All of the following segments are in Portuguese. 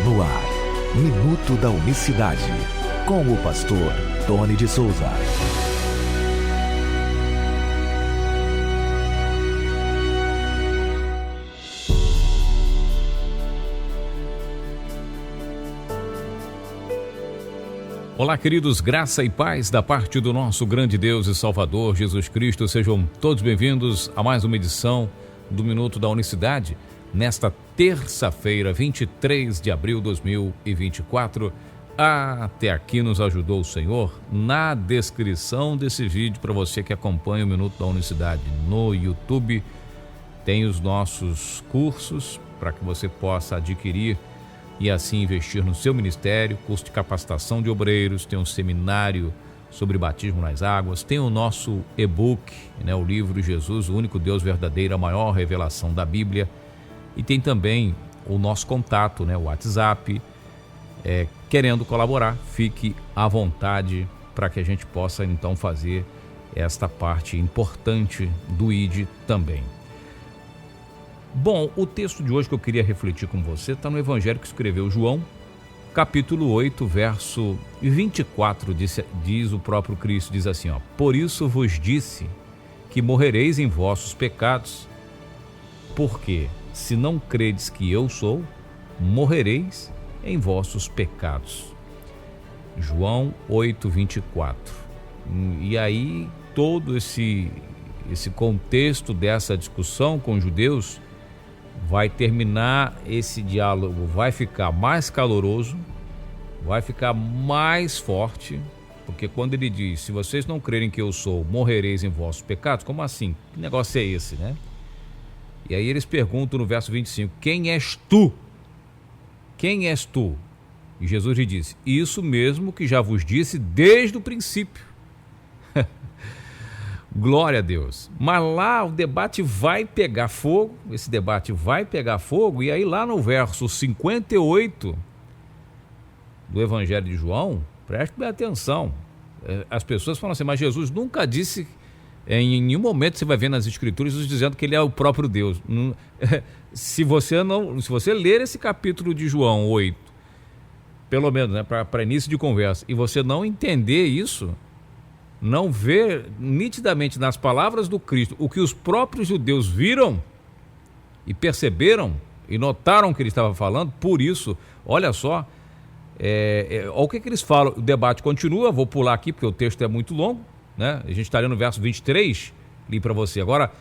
No ar, Minuto da Unicidade, com o pastor Tony de Souza. Olá, queridos, graça e paz da parte do nosso grande Deus e Salvador Jesus Cristo. Sejam todos bem-vindos a mais uma edição do Minuto da Unicidade, nesta terça-feira, 23 de abril de 2024. Até aqui nos ajudou o Senhor. Na descrição desse vídeo, para você que acompanha o Minuto da Unicidade no YouTube, tem os nossos cursos para que você possa adquirir e assim investir no seu ministério, curso de capacitação de obreiros, tem um seminário sobre batismo nas águas, tem o nosso e-book, o livro Jesus, o único Deus verdadeiro, a maior revelação da Bíblia, e tem também o nosso contato, o WhatsApp. Querendo colaborar, fique à vontade para que a gente possa então fazer esta parte importante do ID também. Bom, o texto de hoje que eu queria refletir com você está no Evangelho que escreveu João, capítulo 8, verso 24, diz o próprio Cristo, diz assim, por isso vos disse que morrereis em vossos pecados, porque se não credes que eu sou, morrereis em vossos pecados. João 8, 24. E aí todo esse contexto dessa discussão com os judeus vai terminar, esse diálogo vai ficar mais caloroso, vai ficar mais forte, porque quando ele diz, se vocês não crerem que eu sou, morrereis em vossos pecados, como assim? Que negócio é esse, E aí eles perguntam no verso 25, quem és tu? Quem és tu? E Jesus lhe disse, isso mesmo que já vos disse desde o princípio. Glória a Deus. Mas lá o debate vai pegar fogo, e aí lá no verso 58 do Evangelho de João, preste bem atenção, as pessoas falam assim, mas Jesus nunca disse, em nenhum momento você vai ver nas Escrituras dizendo que ele é o próprio Deus. Se você ler esse capítulo de João 8, pelo menos para início de conversa, e você não entender isso, não ver nitidamente nas palavras do Cristo o que os próprios judeus viram e perceberam e notaram que ele estava falando, por isso, olha só, olha o que eles falam, o debate continua, vou pular aqui porque o texto é muito longo, a gente está lendo no verso 23, li para você agora,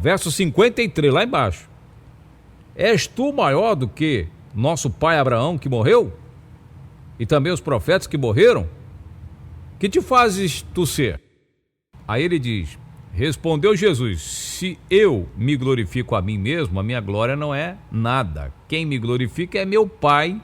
verso 53, lá embaixo, és tu maior do que nosso pai Abraão que morreu? E também os profetas que morreram? Que te fazes tu ser? Aí ele diz, respondeu Jesus, se eu me glorifico a mim mesmo, a minha glória não é nada. Quem me glorifica é meu Pai,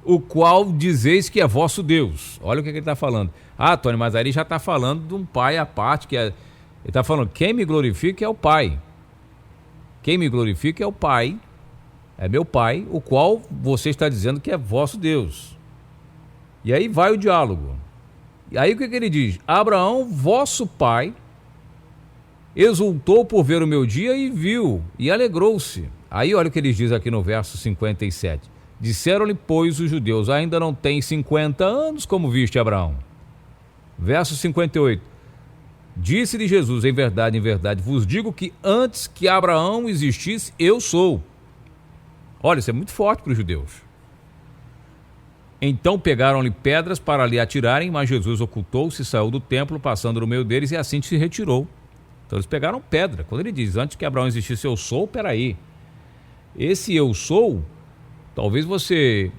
o qual dizeis que é vosso Deus. Olha o que ele está falando. Tony, mas aí ele já está falando de um pai à parte, ele está falando, quem me glorifica é o Pai. Quem me glorifica é o Pai, é meu Pai, o qual você está dizendo que é vosso Deus. E aí vai o diálogo. E aí o que ele diz? Abraão, vosso pai, exultou por ver o meu dia e viu, e alegrou-se. Aí olha o que ele diz aqui no verso 57. Disseram-lhe, pois, os judeus, ainda não tem 50 anos como viste Abraão. Verso 58. Disse-lhe Jesus, em verdade, vos digo que antes que Abraão existisse, eu sou. Olha, isso é muito forte para os judeus. Então pegaram-lhe pedras para lhe atirarem, mas Jesus ocultou-se, saiu do templo, passando no meio deles, e assim se retirou. Então eles pegaram pedra. Quando ele diz, antes que Abraão existisse, eu sou, peraí. Esse eu sou, talvez você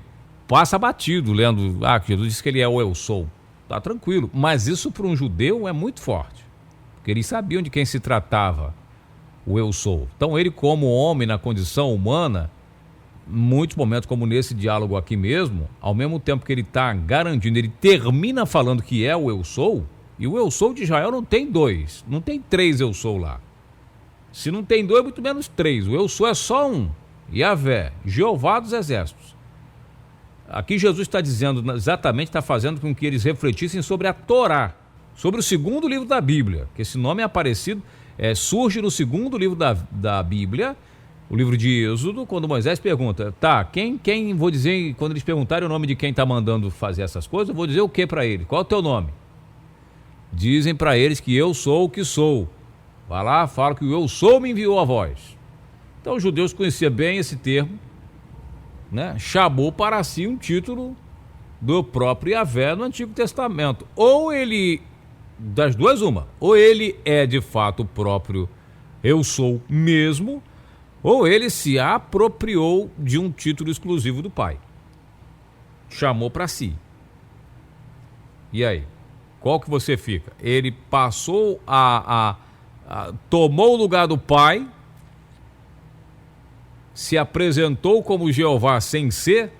passe batido, lendo, que Jesus disse que ele é o eu sou. Tá tranquilo. Mas isso para um judeu é muito forte, porque eles sabiam de quem se tratava o eu sou. Então ele, como homem na condição humana, muitos momentos como nesse diálogo aqui mesmo, ao mesmo tempo que ele está garantindo, ele termina falando que é o eu sou, e o eu sou de Israel não tem dois, não tem três eu sou lá. Se não tem dois, muito menos três. O eu sou é só um, Yahvé, Jeová dos exércitos. Aqui Jesus está dizendo, exatamente está fazendo com que eles refletissem sobre a Torá, sobre o segundo livro da Bíblia, que esse nome é aparecido, surge no segundo livro da Bíblia, o livro de Êxodo, quando Moisés pergunta, vou dizer, quando eles perguntarem o nome de quem está mandando fazer essas coisas, eu vou dizer o que para eles? Qual é o teu nome? Dizem para eles que eu sou o que sou. Vai lá, fala que o eu sou me enviou a voz. Então os judeus conheciam bem esse termo, né? Chamou para si um título do próprio Yahvé no Antigo Testamento. Ou ele, das duas uma, ou ele é de fato o próprio eu sou mesmo, ou ele se apropriou de um título exclusivo do Pai. Chamou para si. E aí? Qual que você fica? Ele passou tomou o lugar do Pai, se apresentou como Jeová sem ser,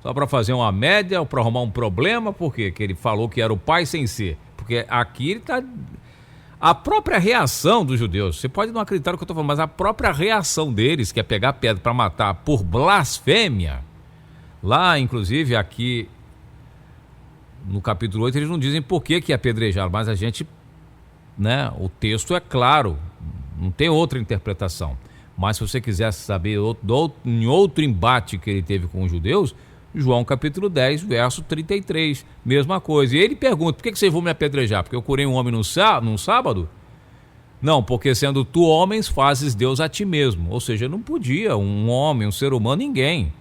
só para fazer uma média, ou para arrumar um problema. Por quê? Que ele falou que era o Pai sem ser. Porque aqui ele está... A própria reação dos judeus, você pode não acreditar no que eu estou falando, mas a própria reação deles, que é pegar pedra para matar por blasfêmia, lá inclusive aqui no capítulo 8, eles não dizem por que apedrejaram, mas a gente, né, o texto é claro, não tem outra interpretação. Mas se você quiser saber em outro embate que ele teve com os judeus, João capítulo 10, verso 33, mesma coisa. E ele pergunta, por que vocês vão me apedrejar? Porque eu curei um homem num sábado? Não, porque sendo tu homens, fazes Deus a ti mesmo. Ou seja, não podia um homem, um ser humano, ninguém.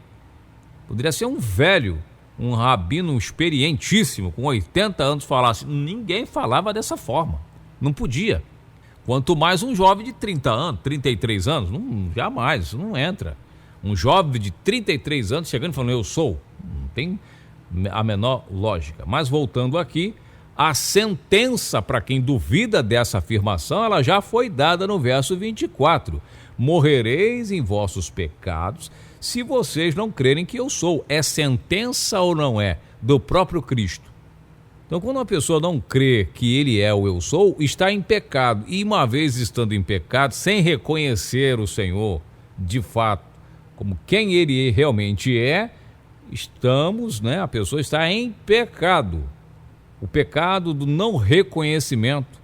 Poderia ser um velho, um rabino experientíssimo, com 80 anos, falasse. Ninguém falava dessa forma. Não podia. Quanto mais um jovem de 30 anos, 33 anos, jamais, isso não entra. Um jovem de 33 anos chegando e falando, eu sou. Não tem a menor lógica. Mas voltando aqui, a sentença para quem duvida dessa afirmação, ela já foi dada no verso 24. Morrereis em vossos pecados, se vocês não crerem que eu sou. É sentença ou não é? Do próprio Cristo. Então, quando uma pessoa não crê que ele é o eu sou, está em pecado. E uma vez estando em pecado, sem reconhecer o Senhor, de fato, como quem ele realmente é, a pessoa está em pecado. O pecado do não reconhecimento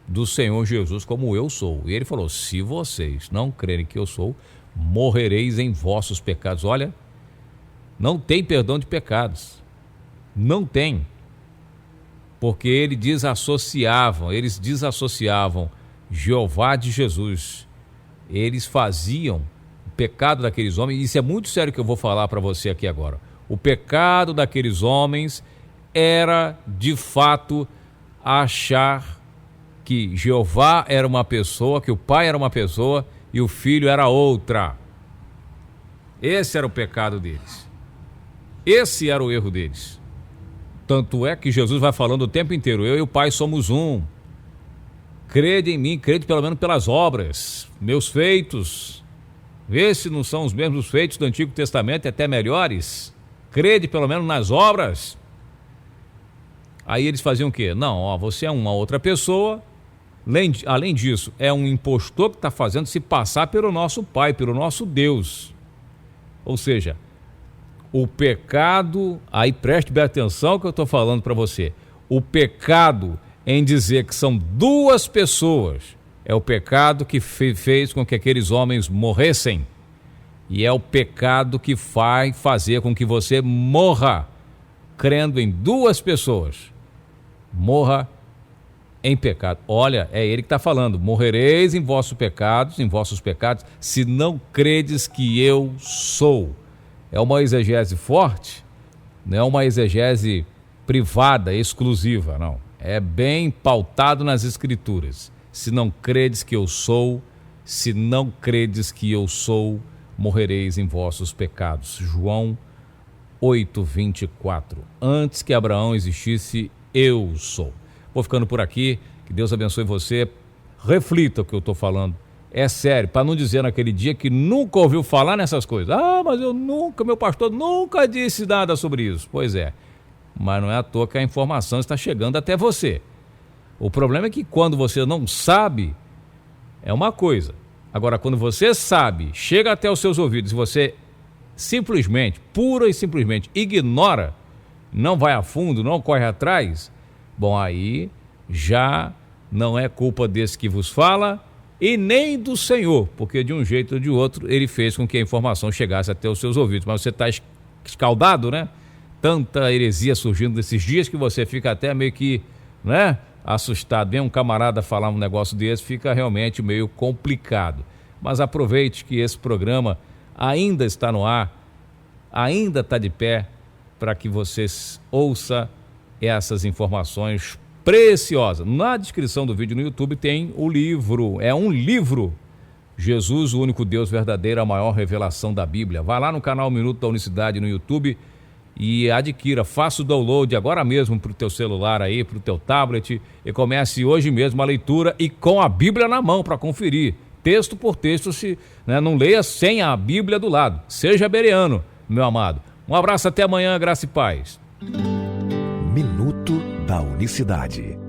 do Senhor Jesus como eu sou. E ele falou, se vocês não crerem que eu sou, morrereis em vossos pecados. Olha, não tem perdão de pecados. Não tem. Porque eles desassociavam Jeová de Jesus. Eles faziam o pecado daqueles homens, e isso é muito sério que eu vou falar para você aqui agora. O pecado daqueles homens era, de fato, achar que Jeová era uma pessoa, que o Pai era uma pessoa e o Filho era outra. Esse era o pecado deles. Esse era o erro deles. Tanto é que Jesus vai falando o tempo inteiro, eu e o Pai somos um. Crede em mim, crede pelo menos pelas obras, meus feitos. Vê se não são os mesmos feitos do Antigo Testamento, até melhores. Crede pelo menos nas obras. Aí eles faziam o quê? Não, você é uma outra pessoa. Além disso, é um impostor que está fazendo se passar pelo nosso Pai, pelo nosso Deus. Ou seja, o pecado, aí preste bem atenção que eu estou falando para você. O pecado em dizer que são duas pessoas é o pecado que fez com que aqueles homens morressem. E é o pecado que vai fazer com que você morra crendo em duas pessoas. Morra em pecado. Olha, é ele que está falando. Morrereis em vossos pecados, se não credes que eu sou. É uma exegese forte, não é uma exegese privada, exclusiva, não. É bem pautado nas Escrituras. Se não credes que eu sou, morrereis em vossos pecados. João 8:24. Antes que Abraão existisse, eu sou. Vou ficando por aqui, que Deus abençoe você. Reflita o que eu estou falando. É sério, para não dizer naquele dia que nunca ouviu falar nessas coisas. Mas meu pastor nunca disse nada sobre isso. Pois é, mas não é à toa que a informação está chegando até você. O problema é que quando você não sabe, é uma coisa. Agora, quando você sabe, chega até os seus ouvidos e você simplesmente, pura e simplesmente ignora, não vai a fundo, não corre atrás, bom, aí já não é culpa desse que vos fala, e nem do Senhor, porque de um jeito ou de outro ele fez com que a informação chegasse até os seus ouvidos. Mas você está escaldado, né? Tanta heresia surgindo nesses dias que você fica até meio que, né, assustado. Vem um camarada falar um negócio desse, fica realmente meio complicado. Mas aproveite que esse programa ainda está no ar, ainda está de pé, para que você ouça essas informações preciosas. Na descrição do vídeo no YouTube tem o livro, é um livro, Jesus, o único Deus verdadeiro, a maior revelação da Bíblia. Vá lá no canal Minuto da Unicidade no YouTube e adquira, faça o download agora mesmo para o teu celular aí, para o teu tablet, e comece hoje mesmo a leitura e com a Bíblia na mão para conferir, texto por texto, não leia sem a Bíblia do lado. Seja bereano, meu amado. Um abraço, até amanhã, graça e paz. Minuto da Unicidade.